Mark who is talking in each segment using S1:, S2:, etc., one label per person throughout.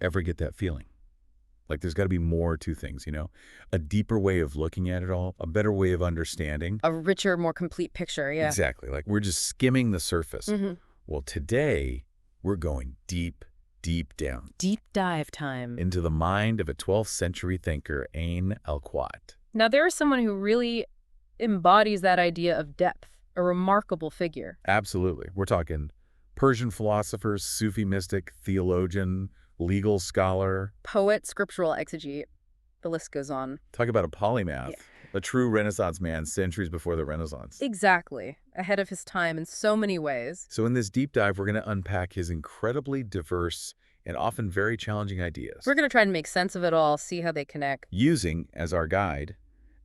S1: Ever get that feeling? Like there's got to be more to things, A deeper way of looking at it all, a better way of understanding.
S2: A richer, more complete picture, yeah.
S1: Exactly. Like we're just skimming the surface. Well, today we're going deep, deep down.
S2: Deep dive time.
S1: Into the mind of a 12th century thinker, ʿayn al-Qawat.
S2: Now, there is someone who really embodies that idea of depth, a remarkable figure.
S1: Absolutely. We're talking Persian philosopher, Sufi mystic, theologian, legal scholar.
S2: Poet, scriptural exegete. The list goes on.
S1: Talk about a polymath.
S2: Yeah.
S1: A true Renaissance man centuries before the Renaissance.
S2: Exactly. Ahead of his time in so many ways.
S1: So in this deep dive, we're going to unpack his incredibly diverse and often very challenging ideas.
S2: We're going to try and make sense of it all, see how they connect.
S1: Using, as our guide,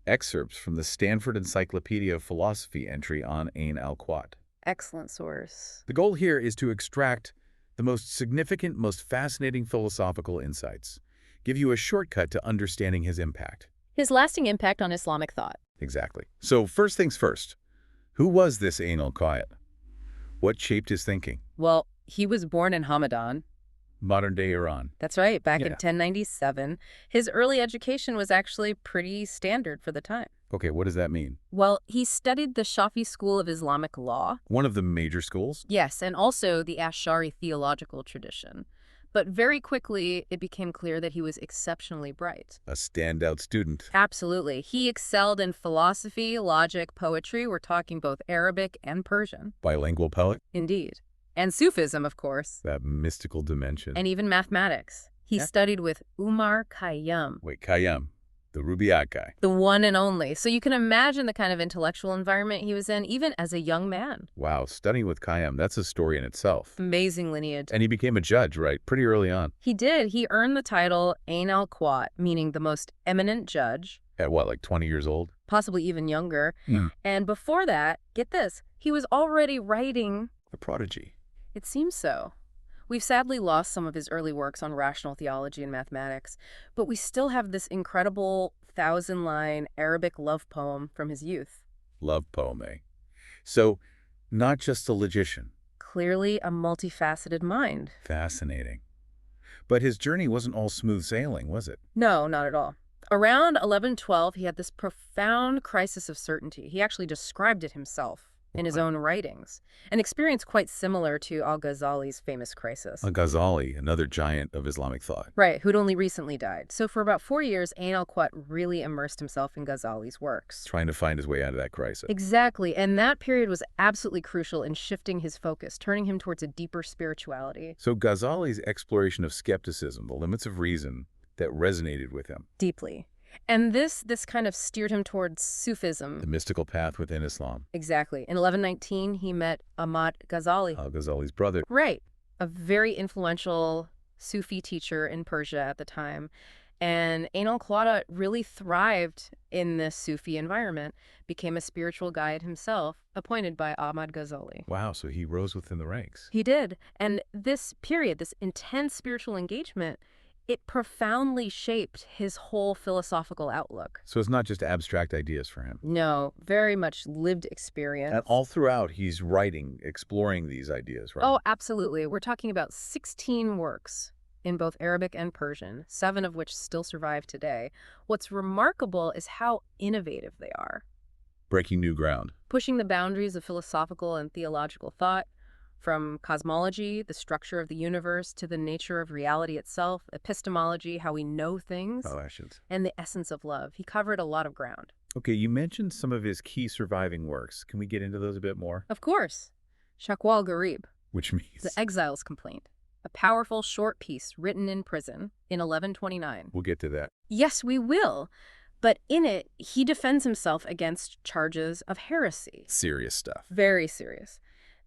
S1: excerpts from the Stanford Encyclopedia of Philosophy entry on ʿayn al-Qawat.
S2: Excellent source.
S1: The goal here is to extract the most significant, most fascinating philosophical insights, give you a shortcut to understanding his impact.
S2: His lasting impact on Islamic thought.
S1: Exactly. So first things first, who was this ʿayn al-Qawat? What shaped his thinking?
S2: Well, he was born in Hamadan.
S1: Modern-day Iran.
S2: That's right, back in 1097. His early education was actually pretty standard for the time.
S1: Okay, what does that mean?
S2: Well, he studied the Shafi school of Islamic law.
S1: One of the major schools?
S2: Yes, and also the Ash'ari theological tradition. But very quickly, it became clear that he was exceptionally bright.
S1: A standout student.
S2: Absolutely. He excelled in philosophy, logic, poetry. We're talking both Arabic and Persian.
S1: Bilingual poet?
S2: Indeed. And Sufism, of course.
S1: That mystical dimension.
S2: And even mathematics. He studied with Umar Khayyam.
S1: Wait, Khayyam, the Rubaiyat guy.
S2: The one and only. So you can imagine the kind of intellectual environment he was in, even as a young man.
S1: Wow, studying with Khayyam, that's a story in itself.
S2: Amazing lineage.
S1: And he became a judge, right? Pretty early on.
S2: He did. He earned the title ʿayn al-Qawat, meaning the most eminent judge.
S1: At what, like 20 years old?
S2: Possibly even younger.
S1: Yeah.
S2: And before that, get this, he was already writing.
S1: A prodigy.
S2: It seems so. We've sadly lost some of his early works on rational theology and mathematics, but we still have this incredible 1,000-line Arabic love poem from his youth.
S1: Love poem, eh? So, not just a logician.
S2: Clearly a multifaceted mind.
S1: Fascinating. But his journey wasn't all smooth sailing, was it?
S2: No, not at all. Around 1112, he had this profound crisis of certainty. He actually described it himself in his own writings, an experience quite similar to al-Ghazali's famous crisis.
S1: Al-Ghazali, another giant of Islamic thought.
S2: Right, who'd only recently died. So for about 4 years, ʿayn al-Qawat really immersed himself in Ghazali's works.
S1: Trying to find his way out of that crisis.
S2: Exactly, and that period was absolutely crucial in shifting his focus, turning him towards a deeper spirituality.
S1: So Ghazali's exploration of skepticism, the limits of reason, that resonated with him.
S2: Deeply. And this kind of steered him towards Sufism.
S1: The mystical path within Islam.
S2: Exactly. In 1119, he met Ahmad Ghazali.
S1: Al-Ghazali's brother.
S2: Right. A very influential Sufi teacher in Persia at the time. And ʿayn al-Qawat really thrived in this Sufi environment, became a spiritual guide himself, appointed by Ahmad Ghazali.
S1: Wow, so he rose within the ranks.
S2: He did. And this period, this intense spiritual engagement, it profoundly shaped his whole philosophical outlook.
S1: So it's not just abstract ideas for him.
S2: No, very much lived experience.
S1: And all throughout, he's writing, exploring these ideas, right?
S2: Oh, absolutely. We're talking about 16 works in both Arabic and Persian, 7 of which still survive today. What's remarkable is how innovative they are.
S1: Breaking new ground.
S2: Pushing the boundaries of philosophical and theological thought, from cosmology, the structure of the universe, to the nature of reality itself, epistemology, how we know things, and the essence of love. He covered a lot of ground.
S1: Okay, you mentioned some of his key surviving works. Can we get into those a bit more?
S2: Of course. Shakwa al-Gharib.
S1: Which means?
S2: The Exile's Complaint. A powerful short piece written in prison in 1129.
S1: We'll get to that.
S2: Yes, we will. But in it, he defends himself against charges of heresy.
S1: Serious stuff.
S2: Very serious.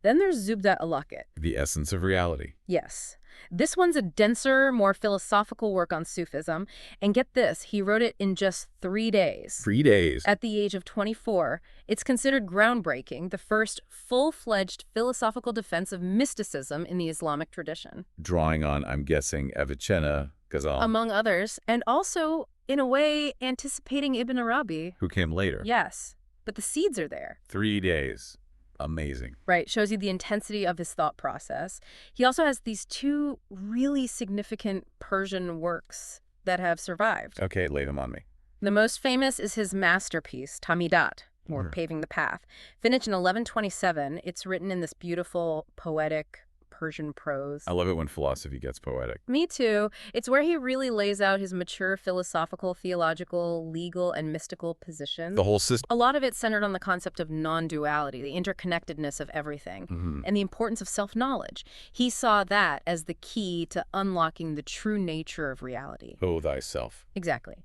S2: Then there's Zubda al-Laqit.
S1: The Essence of Reality.
S2: Yes. This one's a denser, more philosophical work on Sufism. And get this, he wrote it in just 3 days.
S1: 3 days.
S2: At the age of 24. It's considered groundbreaking, the first full-fledged philosophical defense of mysticism in the Islamic tradition.
S1: Drawing on, I'm guessing, Avicenna, Ghazali.
S2: Among others, and also, in a way, anticipating Ibn Arabi.
S1: Who came later.
S2: Yes, but the seeds are there.
S1: 3 days. Amazing.
S2: Right, shows you the intensity of his thought process. He also has these two really significant Persian works that have survived.
S1: Okay, lay them on me.
S2: The most famous is his masterpiece, Tamidat, or
S1: Mm.
S2: Paving the Path. Finished in 1127, it's written in this beautiful, poetic Persian prose.
S1: I love it when philosophy gets poetic.
S2: Me too. It's where he really lays out his mature philosophical, theological, legal, and mystical positions.
S1: The whole system.
S2: A lot of it centered on the concept of non-duality, the interconnectedness of everything, and the importance of self-knowledge. He saw that as the key to unlocking the true nature of reality.
S1: Oh, thyself.
S2: Exactly.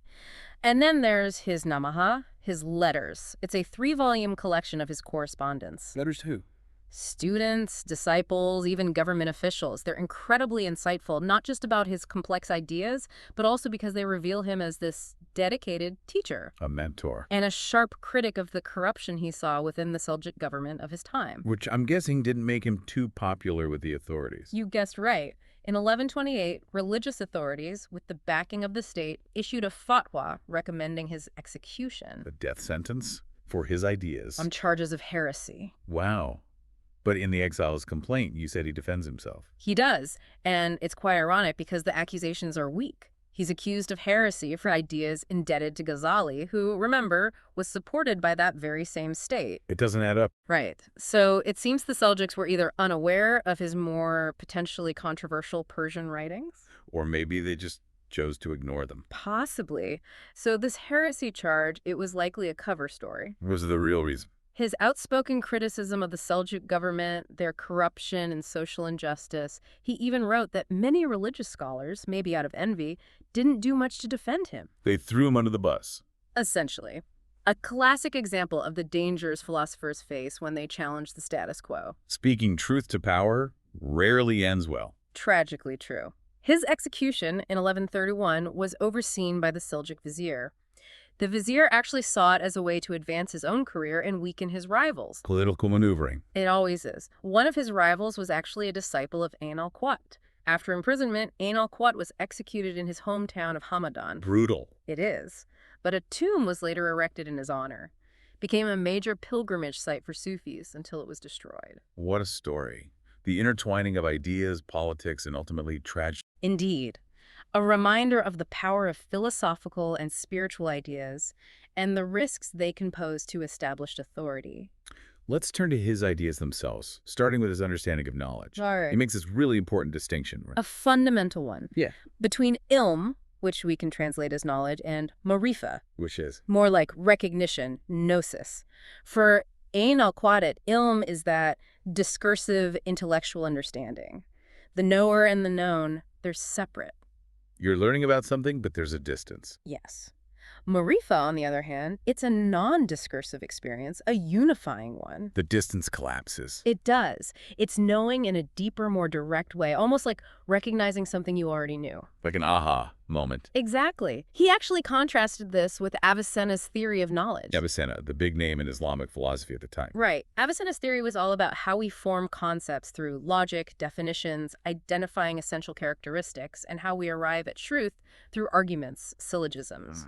S2: And then there's his Namaha, his letters. It's a 3-volume collection of his correspondence.
S1: Letters to who?
S2: Students, disciples, even government officials. They're incredibly insightful, not just about his complex ideas, but also because they reveal him as this dedicated teacher.
S1: A mentor.
S2: And a sharp critic of the corruption he saw within the Seljuk government of his time.
S1: Which I'm guessing didn't make him too popular with the authorities.
S2: You guessed right. In 1128, religious authorities, with the backing of the state, issued a fatwa recommending his execution.
S1: The death sentence for his ideas.
S2: On charges of heresy.
S1: Wow. But in the exile's complaint, you said he defends himself.
S2: He does, and it's quite ironic because the accusations are weak. He's accused of heresy for ideas indebted to Ghazali, who, remember, was supported by that very same state.
S1: It doesn't add up.
S2: Right. So it seems the Seljuks were either unaware of his more potentially controversial Persian writings.
S1: Or maybe they just chose to ignore them.
S2: Possibly. So this heresy charge, it was likely a cover story.
S1: What was the real reason?
S2: His outspoken criticism of the Seljuk government, their corruption and social injustice. He even wrote that many religious scholars, maybe out of envy, didn't do much to defend him.
S1: They threw him under the bus.
S2: Essentially. A classic example of the dangers philosophers face when they challenge the status quo.
S1: Speaking truth to power rarely ends well.
S2: Tragically true. His execution in 1131 was overseen by the Seljuk vizier. The vizier actually saw it as a way to advance his own career and weaken his rivals.
S1: Political maneuvering.
S2: It always is. One of his rivals was actually a disciple of ʿayn al-Qāt. After imprisonment, ʿayn al-Qāt was executed in his hometown of Hamadan.
S1: Brutal.
S2: It is. But a tomb was later erected in his honor. Became a major pilgrimage site for Sufis until it was destroyed.
S1: What a story. The intertwining of ideas, politics, and ultimately tragedy.
S2: Indeed. A reminder of the power of philosophical and spiritual ideas and the risks they can pose to established authority.
S1: Let's turn to his ideas themselves, starting with his understanding of knowledge.
S2: All right.
S1: He makes this really important distinction.
S2: A fundamental one.
S1: Yeah.
S2: Between ilm, which we can translate as knowledge, and marifa,
S1: Which is?
S2: more like recognition, gnosis. For ʿayn al-Qāt, ilm is that discursive intellectual understanding. The knower and the known, they're separate.
S1: You're learning about something, but there's a distance.
S2: Yes. Marifa, on the other hand, it's a non-discursive experience, a unifying one.
S1: The distance collapses.
S2: It does. It's knowing in a deeper, more direct way, almost like recognizing something you already knew.
S1: Like an aha moment.
S2: Exactly. He actually contrasted this with Avicenna's theory of knowledge.
S1: Avicenna, the big name in Islamic philosophy at the time.
S2: Right. Avicenna's theory was all about how we form concepts through logic, definitions, identifying essential characteristics, and how we arrive at truth through arguments, syllogisms.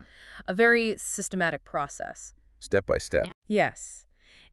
S2: A very systematic process.
S1: Step by step.
S2: Yes.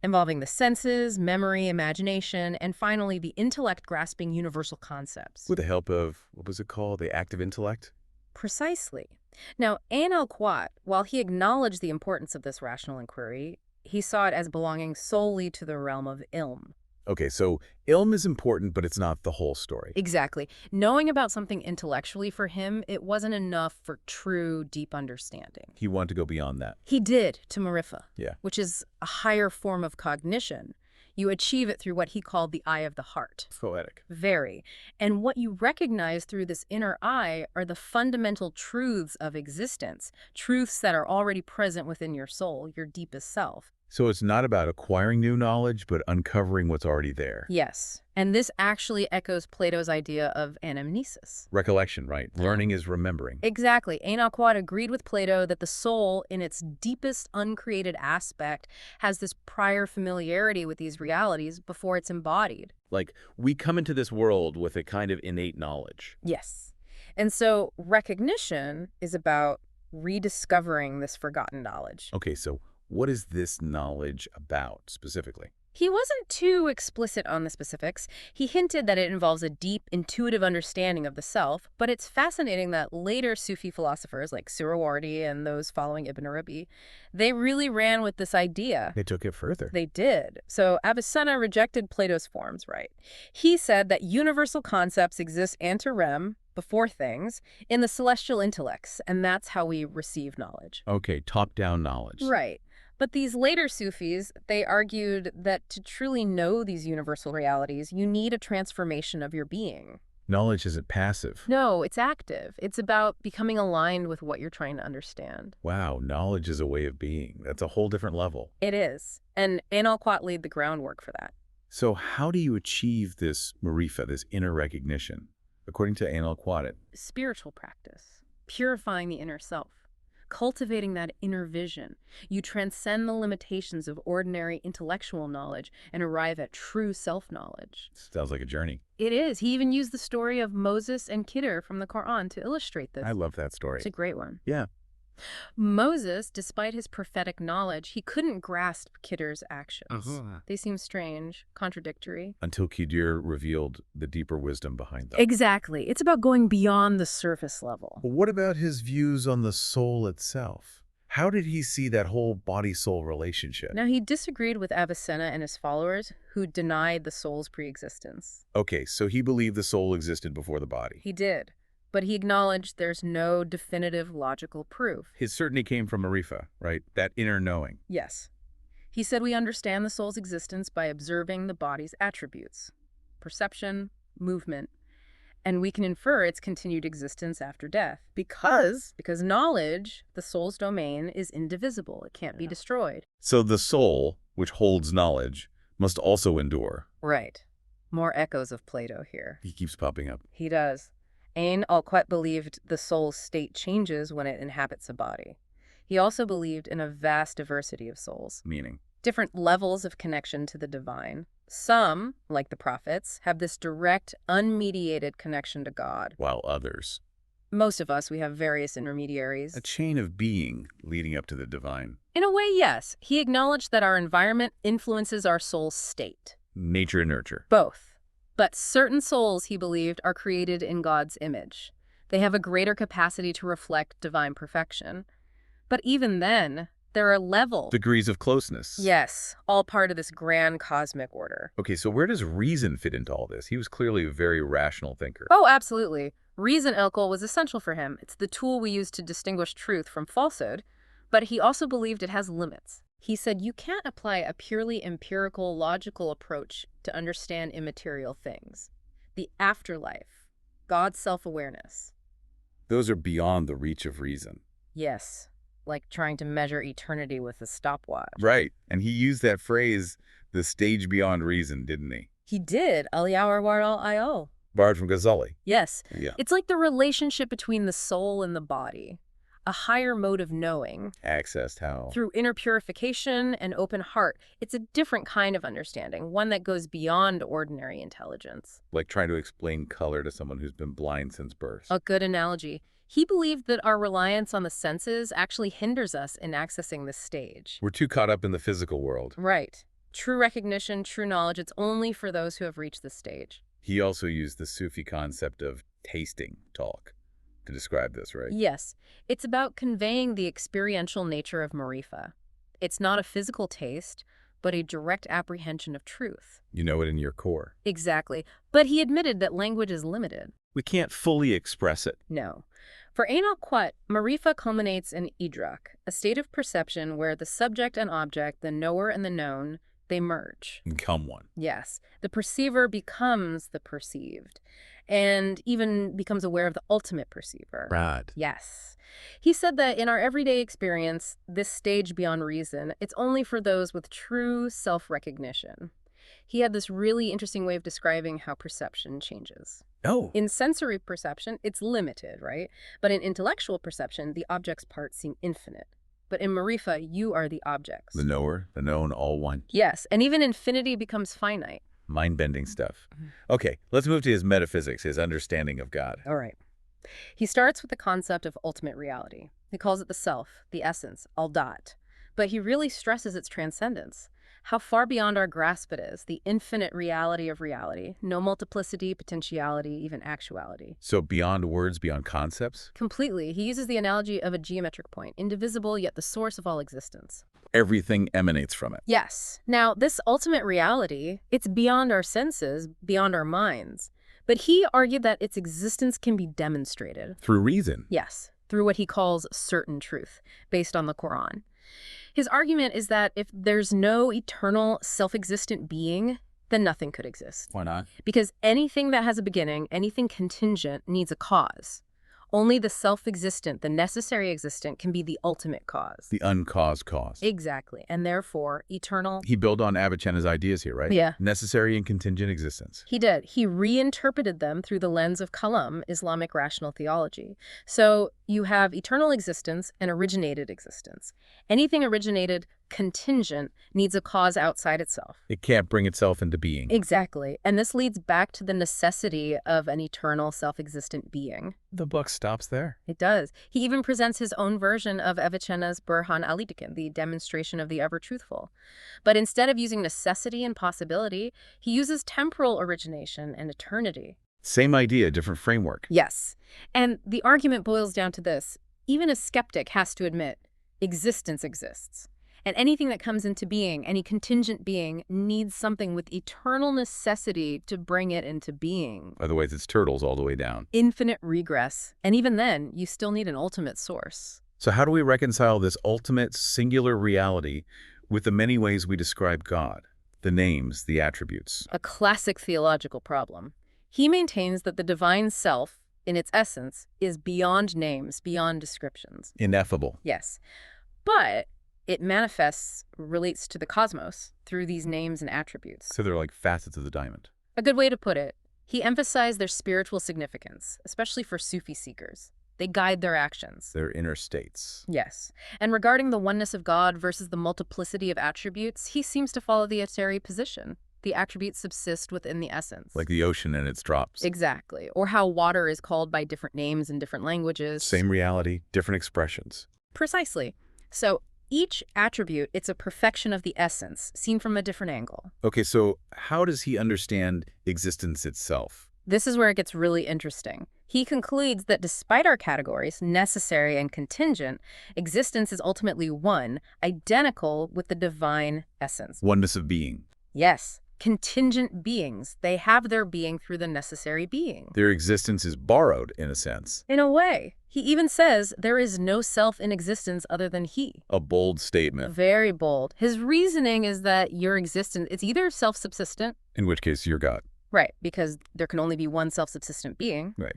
S2: Involving the senses, memory, imagination, and finally the intellect grasping universal concepts.
S1: With the help of, what was it called? The active intellect?
S2: Precisely. Now, ʿayn al-Qāt, while he acknowledged the importance of this rational inquiry, he saw it as belonging solely to the realm of ilm.
S1: Okay, so ilm is important, but it's not the whole story.
S2: Exactly. Knowing about something intellectually for him, it wasn't enough for true, deep understanding.
S1: He wanted to go beyond that.
S2: He did to marifa,
S1: Yeah.
S2: which is a higher form of cognition. You achieve it through what he called the eye of the heart.
S1: Poetic.
S2: Very. And what you recognize through this inner eye are the fundamental truths of existence, truths that are already present within your soul, your deepest self.
S1: So it's not about acquiring new knowledge, but uncovering what's already there.
S2: Yes. And this actually echoes Plato's idea of anamnesis.
S1: Recollection, right? Learning is remembering.
S2: Exactly. ʔin al-Qāt agreed with Plato that the soul, in its deepest uncreated aspect, has this prior familiarity with these realities before it's embodied.
S1: Like, we come into this world with a kind of innate knowledge.
S2: Yes. And so recognition is about rediscovering this forgotten knowledge.
S1: Okay, so what is this knowledge about, specifically?
S2: He wasn't too explicit on the specifics. He hinted that it involves a deep, intuitive understanding of the self, but it's fascinating that later Sufi philosophers like Suhrawardi and those following Ibn Arabi, they really ran with this idea.
S1: They took it further.
S2: They did. So Avicenna rejected Plato's forms, right? He said that universal concepts exist ante rem, before things, in the celestial intellects, and that's how we receive knowledge.
S1: Okay, top-down knowledge.
S2: Right. But these later Sufis, they argued that to truly know these universal realities, you need a transformation of your being.
S1: Knowledge isn't passive.
S2: No, it's active. It's about becoming aligned with what you're trying to understand.
S1: Wow, knowledge is a way of being. That's a whole different level.
S2: It is. And ʿayn al-Qat laid the groundwork for that.
S1: So how do you achieve this marifa, this inner recognition? According to ʿayn al-Qat,
S2: Spiritual practice, purifying the inner self, cultivating that inner vision. You transcend the limitations of ordinary intellectual knowledge and arrive at true self-knowledge.
S1: sounds like a journey.
S2: It is. He even used the story of Moses and Khidr from the Quran to illustrate this.
S1: I love that story.
S2: It's a great one.
S1: Yeah.
S2: Moses, despite his prophetic knowledge, he couldn't grasp Khidr's actions.
S1: Uh-huh.
S2: They seem strange, contradictory.
S1: Until Khidr revealed the deeper wisdom behind them.
S2: Exactly. It's about going beyond the surface level.
S1: Well, what about his views on the soul itself? How did he see that whole body-soul relationship?
S2: Now, he disagreed with Avicenna and his followers, who denied the soul's preexistence.
S1: Okay, so he believed the soul existed before the body.
S2: He did, but he acknowledged there's no definitive logical proof.
S1: His certainty came from marifa, right? That inner knowing.
S2: Yes. He said we understand the soul's existence by observing the body's attributes, perception, movement, and we can infer its continued existence after death. Because knowledge, the soul's domain, is indivisible. It can't be destroyed.
S1: So the soul, which holds knowledge, must also endure.
S2: Right. More echoes of Plato here.
S1: He keeps popping up.
S2: He does. Āyn al-Qat believed the soul's state changes when it inhabits a body. He also believed in a vast diversity of souls,
S1: Meaning?
S2: different levels of connection to the divine. Some, like the prophets, have this direct, unmediated connection to God.
S1: While others.
S2: Most of us, we have various intermediaries.
S1: A chain of being leading up to the divine.
S2: In a way, yes. He acknowledged that our environment influences our soul's state.
S1: Nature and nurture.
S2: Both. But certain souls, he believed, are created in God's image. They have a greater capacity to reflect divine perfection. But even then, there are levels.
S1: Degrees of closeness.
S2: Yes, all part of this grand cosmic order.
S1: Okay, so where does reason fit into all this? He was clearly a very rational thinker.
S2: Oh, absolutely. Reason, Ilkel, was essential for him. It's the tool we use to distinguish truth from falsehood. But he also believed it has limits. He said you can't apply a purely empirical, logical approach to understand immaterial things. The afterlife, God's self-awareness.
S1: Those are beyond the reach of reason.
S2: Yes, like trying to measure eternity with a stopwatch.
S1: Right. And he used that phrase, the stage beyond reason, didn't he?
S2: He did, Al-Yawar War al-Io.
S1: Borrowed from Ghazali.
S2: Yes.
S1: Yeah.
S2: It's like the relationship between the soul and the body. A higher mode of knowing.
S1: Accessed how?
S2: Through inner purification and open heart. It's a different kind of understanding, one that goes beyond ordinary intelligence.
S1: Like trying to explain color to someone who's been blind since birth.
S2: A good analogy. He believed that our reliance on the senses actually hinders us in accessing this stage.
S1: We're too caught up in the physical world.
S2: Right. True recognition, true knowledge, it's only for those who have reached this stage.
S1: He also used the Sufi concept of tasting talk to describe this, right?
S2: Yes. It's about conveying the experiential nature of marifa. It's not a physical taste, but a direct apprehension of truth.
S1: You know it in your core.
S2: Exactly. But he admitted that language is limited.
S1: We can't fully express it.
S2: No. For Āyn al-Qat, marifa culminates in idrak, a state of perception where the subject and object, the knower and the known, they merge.
S1: Become one.
S2: Yes. The perceiver becomes the perceived, and even becomes aware of the ultimate perceiver.
S1: Right.
S2: Yes. He said that in our everyday experience, this stage beyond reason, it's only for those with true self-recognition. He had this really interesting way of describing how perception changes.
S1: Oh.
S2: In sensory perception, it's limited, right? But in intellectual perception, the object's parts seem infinite. But in marifa, you are the objects.
S1: The knower, the known, all one.
S2: Yes, and even infinity becomes finite.
S1: Mind-bending stuff. Okay, let's move to his metaphysics, his understanding of God.
S2: All right. He starts with the concept of ultimate reality. He calls it the self, the essence, al-dat. But he really stresses its transcendence. how far beyond our grasp it is, the infinite reality of reality. No multiplicity, potentiality, even actuality.
S1: So beyond words, beyond concepts?
S2: Completely. He uses the analogy of a geometric point, indivisible yet the source of all existence.
S1: Everything emanates from it.
S2: Yes. Now, this ultimate reality, it's beyond our senses, beyond our minds. But he argued that its existence can be demonstrated.
S1: Through reason.
S2: Yes, through what he calls certain truth, based on the Quran. His argument is that if there's no eternal, self-existent being, then nothing could exist.
S1: Why not?
S2: Because anything that has a beginning, anything contingent, needs a cause. Only the self-existent, the necessary existent, can be the ultimate cause.
S1: The uncaused cause.
S2: Exactly. And therefore, eternal...
S1: He built on Avicenna's ideas here, right?
S2: Yeah.
S1: Necessary and contingent existence.
S2: He did. He reinterpreted them through the lens of Kalam, Islamic rational theology. So you have eternal existence and originated existence. Anything originated, contingent, needs a cause outside itself.
S1: It can't bring itself into being.
S2: Exactly. And this leads back to the necessity of an eternal, self-existent being.
S1: The buck stops there.
S2: It does. He even presents his own version of Avicenna's Burhan al-Dikin, the demonstration of the ever-truthful. But instead of using necessity and possibility, he uses temporal origination and eternity.
S1: Same idea, different framework.
S2: Yes. And the argument boils down to this. Even a skeptic has to admit, existence exists. And anything that comes into being, any contingent being, needs something with eternal necessity to bring it into being.
S1: Otherwise, it's turtles all the way down.
S2: Infinite regress. And even then, you still need an ultimate source.
S1: So how do we reconcile this ultimate singular reality with the many ways we describe God? The names, the attributes.
S2: A classic theological problem. He maintains that the divine self, in its essence, is beyond names, beyond descriptions.
S1: Ineffable.
S2: Yes. But it manifests, relates to the cosmos through these names and attributes.
S1: So they're like facets of the diamond.
S2: A good way to put it, he emphasized their spiritual significance, especially for Sufi seekers. They guide their actions.
S1: Their inner states.
S2: Yes. And regarding the oneness of God versus the multiplicity of attributes, he seems to follow the Atari position. The attributes subsist within the essence.
S1: Like the ocean and its drops.
S2: Exactly. Or how water is called by different names in different languages.
S1: Same reality, different expressions.
S2: Precisely. So each attribute, it's a perfection of the essence, seen from a different angle.
S1: Okay, so how does he understand existence itself?
S2: This is where it gets really interesting. He concludes that despite our categories, necessary and contingent, existence is ultimately one, identical with the divine essence.
S1: Oneness of being.
S2: Yes, contingent beings. They have their being through the necessary being.
S1: Their existence is borrowed, in a sense.
S2: In a way. He even says there is no self in existence other than he.
S1: A bold statement.
S2: Very bold. His reasoning is that your existence, it's either self-subsistent.
S1: In which case, you're God.
S2: Right, because there can only be one self-subsistent being.
S1: Right.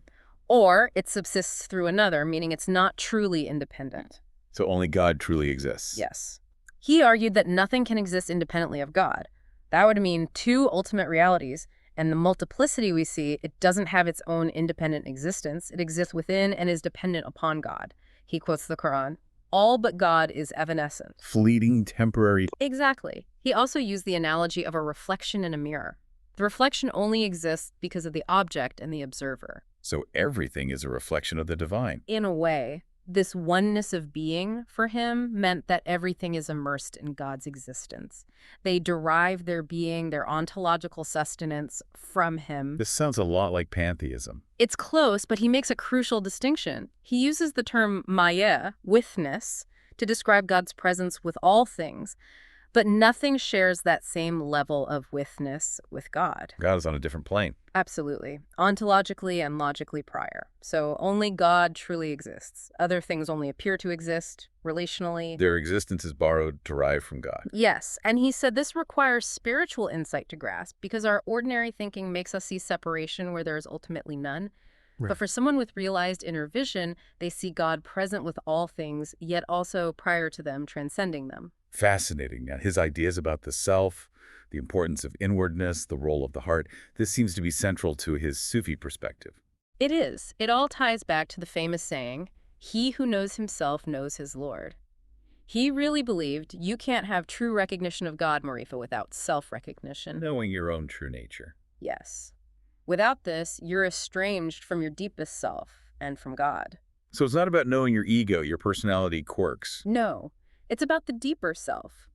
S2: Or it subsists through another, meaning it's not truly independent.
S1: So only God truly exists.
S2: Yes. He argued that nothing can exist independently of God. That would mean two ultimate realities, and the multiplicity we see, it doesn't have its own independent existence. It exists within and is dependent upon God. He quotes the Quran, "All but God is evanescent."
S1: Fleeting, temporary.
S2: Exactly. He also used the analogy of a reflection in a mirror. The reflection only exists because of the object and the observer.
S1: So everything is a reflection of the divine.
S2: In a way, this oneness of being for him meant that everything is immersed in God's existence. They derive their being, their ontological sustenance from him.
S1: This sounds a lot like pantheism.
S2: It's close, but he makes a crucial distinction. He uses the term maya, withness, to describe God's presence with all things, but nothing shares that same level of withness with God.
S1: God is on a different plane.
S2: Absolutely. Ontologically and logically prior. So only God truly exists. Other things only appear to exist, relationally.
S1: Their existence is borrowed, derived from God.
S2: Yes, and he said this requires spiritual insight to grasp because our ordinary thinking makes us see separation where there is ultimately none.
S1: Right.
S2: But for someone with realized inner vision, they see God present with all things, yet also prior to them, transcending them.
S1: Fascinating. Now, his ideas about the self, the importance of inwardness, the role of the heart, this seems to be central to his Sufi perspective.
S2: It is. It all ties back to the famous saying, "He who knows himself knows his Lord." He really believed you can't have true recognition of God, Marifa, without self-recognition.
S1: Knowing your own true nature.
S2: Yes. Without this, you're estranged from your deepest self and from God.
S1: So it's not about knowing your ego, your personality quirks.
S2: No. It's about the deeper self.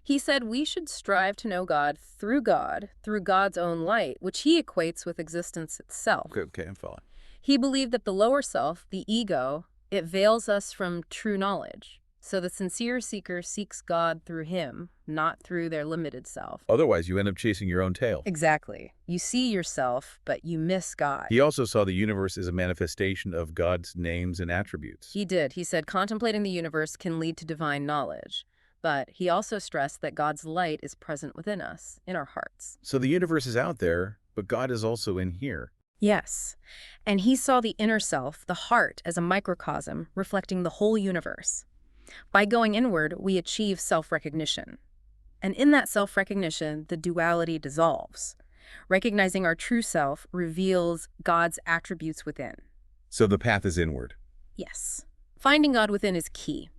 S2: He said we should strive to know God, through God's own light, which he equates with existence itself.
S1: Okay, I'm following.
S2: He believed that the lower self, the ego, it veils us from true knowledge. So the sincere seeker seeks God through him, not through their limited self.
S1: Otherwise, you end up chasing your own tail.
S2: Exactly. You see yourself, but you miss God.
S1: He also saw the universe as a manifestation of God's names and attributes.
S2: He did. He said contemplating the universe can lead to divine knowledge. But he also stressed that God's light is present within us, in our hearts.
S1: So the universe is out there, but God is also in here.
S2: Yes. And he saw the inner self, the heart, as a microcosm reflecting the whole universe. By going inward, we achieve self-recognition. And in that self-recognition, the duality dissolves. Recognizing our true self reveals God's attributes within.
S1: So the path is inward.
S2: Yes. Finding God within is key.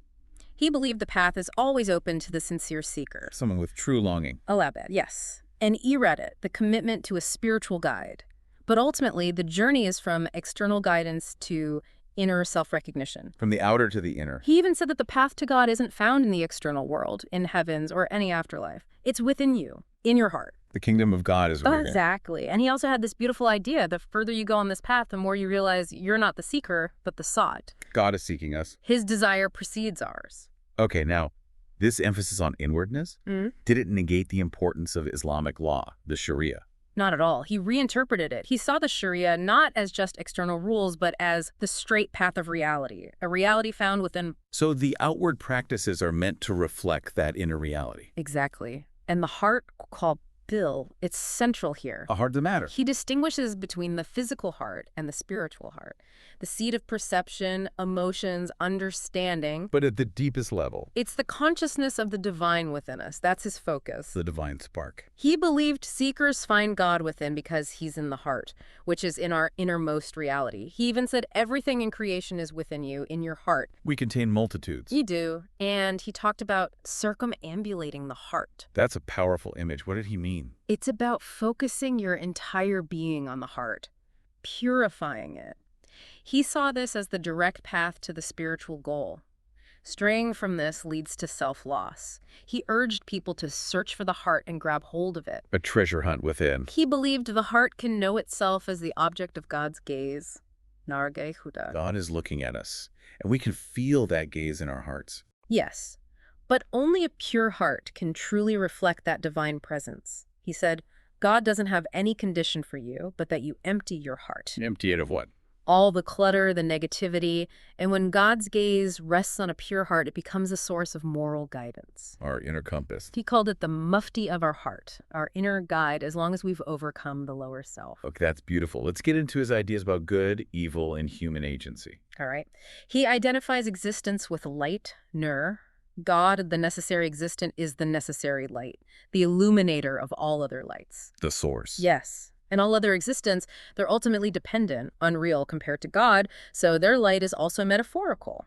S2: He believed the path is always open to the sincere seeker.
S1: Someone with true longing.
S2: Alabed, yes. And Eredit, the commitment to a spiritual guide. But ultimately, the journey is from external guidance to inner self-recognition.
S1: From the outer to the inner.
S2: He even said that the path to God isn't found in the external world, in heavens, or any afterlife. It's within you, in your heart.
S1: The kingdom of God is within.
S2: Exactly. And he also had this beautiful idea: the further you go on this path, the more you realize you're not the seeker, but the sought.
S1: God is seeking us.
S2: His desire precedes ours.
S1: Okay, now, this emphasis on inwardness, did it negate the importance of Islamic law, the Sharia?
S2: Not at all. He reinterpreted it. He saw the Sharia not as just external rules, but as the straight path of reality, a reality found within.
S1: So the outward practices are meant to reflect that inner reality.
S2: Exactly. And the heart, called Bill, it's central here.
S1: A heart that matters.
S2: He distinguishes between the physical heart and the spiritual heart, the seat of perception, emotions, understanding.
S1: But at the deepest level.
S2: It's the consciousness of the divine within us. That's his focus.
S1: The divine spark.
S2: He believed seekers find God within because he's in the heart, which is in our innermost reality. He even said everything in creation is within you, in your heart.
S1: We contain multitudes.
S2: You do. And he talked about circumambulating the heart.
S1: That's a powerful image. What did he mean?
S2: It's about focusing your entire being on the heart, purifying it. He saw this as the direct path to the spiritual goal. Straying from this leads to self-loss. He urged people to search for the heart and grab hold of it.
S1: A treasure hunt within.
S2: He believed the heart can know itself as the object of God's gaze. Narge Huda.
S1: God is looking at us, and we can feel that gaze in our hearts.
S2: Yes, but only a pure heart can truly reflect that divine presence. He said, God doesn't have any condition for you, but that you empty your heart.
S1: Empty it of what?
S2: All the clutter, the negativity, and when God's gaze rests on a pure heart, it becomes a source of moral guidance.
S1: Our inner compass.
S2: He called it the mufti of our heart, our inner guide, as long as we've overcome the lower self.
S1: Okay, that's beautiful. Let's get into his ideas about good, evil, and human agency.
S2: All right. He identifies existence with light, nur. God, the necessary existent, is the necessary light, the illuminator of all other lights.
S1: The source.
S2: Yes. And all other existence, they're ultimately dependent, unreal compared to God, so their light is also metaphorical.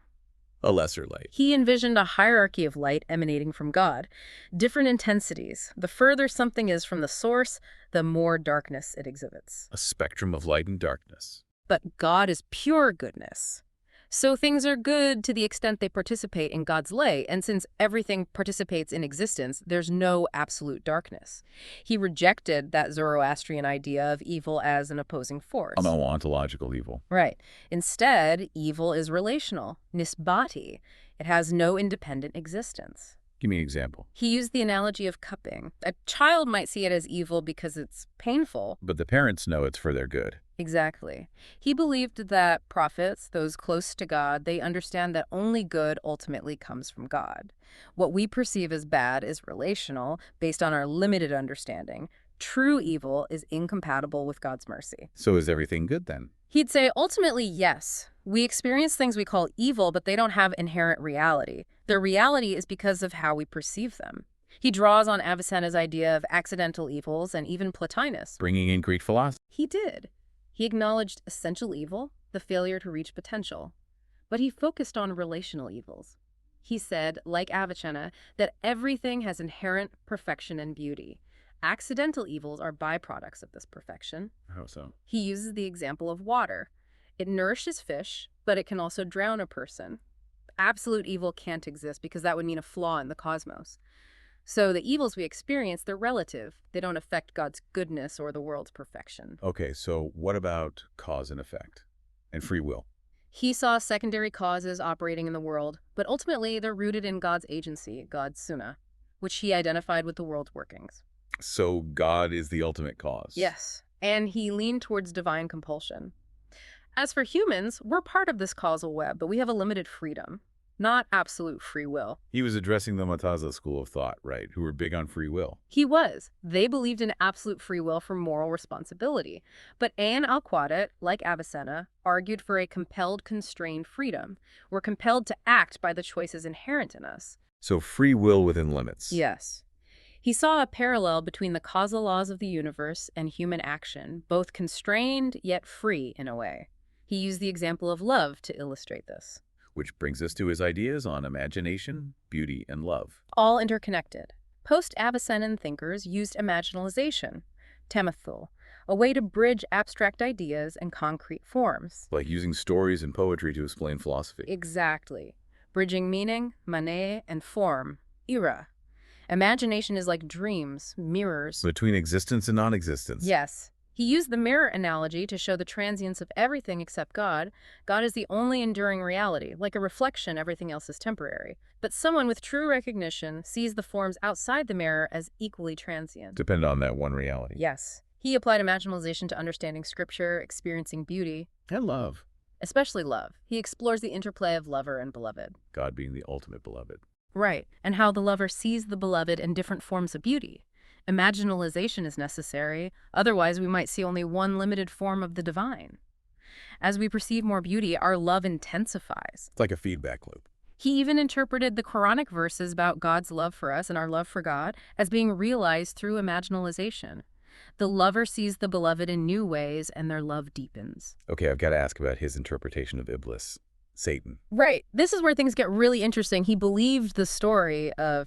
S1: A lesser light.
S2: He envisioned a hierarchy of light emanating from God, different intensities. The further something is from the source, the more darkness it exhibits.
S1: A spectrum of light and darkness.
S2: But God is pure goodness. So things are good to the extent they participate in God's light, and since everything participates in existence, there's no absolute darkness. He rejected that Zoroastrian idea of evil as an opposing force.
S1: No ontological evil.
S2: Right. Instead, evil is relational, nisbati. It has no independent existence.
S1: Give me an example.
S2: He used the analogy of cupping. A child might see it as evil because it's painful.
S1: But the parents know it's for their good.
S2: Exactly. He believed that prophets, those close to God, they understand that only good ultimately comes from God. What we perceive as bad is relational, based on our limited understanding. True evil is incompatible with God's mercy.
S1: So is everything good then?
S2: He'd say, ultimately, yes. We experience things we call evil, but they don't have inherent reality. Their reality is because of how we perceive them. He draws on Avicenna's idea of accidental evils and even Plotinus.
S1: Bringing in Greek philosophy.
S2: He did. He acknowledged essential evil, the failure to reach potential, but he focused on relational evils. He said, like Avicenna, that everything has inherent perfection and beauty. Accidental evils are byproducts of this perfection.
S1: How so?
S2: He uses the example of water. It nourishes fish, but it can also drown a person. Absolute evil can't exist because that would mean a flaw in the cosmos. So the evils we experience, they're relative. They don't affect God's goodness or the world's perfection.
S1: Okay, so what about cause and effect and free will?
S2: He saw secondary causes operating in the world, but ultimately they're rooted in God's agency, God's sunnah, which he identified with the world's workings.
S1: So God is the ultimate cause.
S2: Yes, and he leaned towards divine compulsion. As for humans, we're part of this causal web, but we have a limited freedom, not absolute free will.
S1: He was addressing the Mutaza school of thought, right, who were big on free will.
S2: He was. They believed in absolute free will for moral responsibility. But Āyn al-Qadat, like Avicenna, argued for a compelled, constrained freedom. We're compelled to act by the choices inherent in us.
S1: So free will within limits.
S2: Yes. He saw a parallel between the causal laws of the universe and human action, both constrained yet free in a way. He used the example of love to illustrate this.
S1: Which brings us to his ideas on imagination, beauty, and love.
S2: All interconnected. Post-Avicennan thinkers used imaginalization, tamathul, a way to bridge abstract ideas and concrete forms.
S1: Like using stories and poetry to explain philosophy.
S2: Exactly. Bridging meaning, mané, and form, ira. Imagination is like dreams, mirrors.
S1: Between existence and non-existence.
S2: Yes. He used the mirror analogy to show the transience of everything except God. God is the only enduring reality. Like a reflection, everything else is temporary. But someone with true recognition sees the forms outside the mirror as equally transient.
S1: Depend on that one reality.
S2: Yes. He applied imaginalization to understanding scripture, experiencing beauty,
S1: And love.
S2: especially love. He explores the interplay of lover and beloved.
S1: God being the ultimate beloved.
S2: Right, and how the lover sees the beloved in different forms of beauty. Imaginalization is necessary, otherwise we might see only one limited form of the divine. As we perceive more beauty, our love intensifies.
S1: It's like a feedback loop.
S2: He even interpreted the Quranic verses about God's love for us and our love for God as being realized through imaginalization. The lover sees the beloved in new ways and their love deepens.
S1: Okay, I've got to ask about his interpretation of Iblis, Satan.
S2: Right. This is where things get really interesting. He believed the story of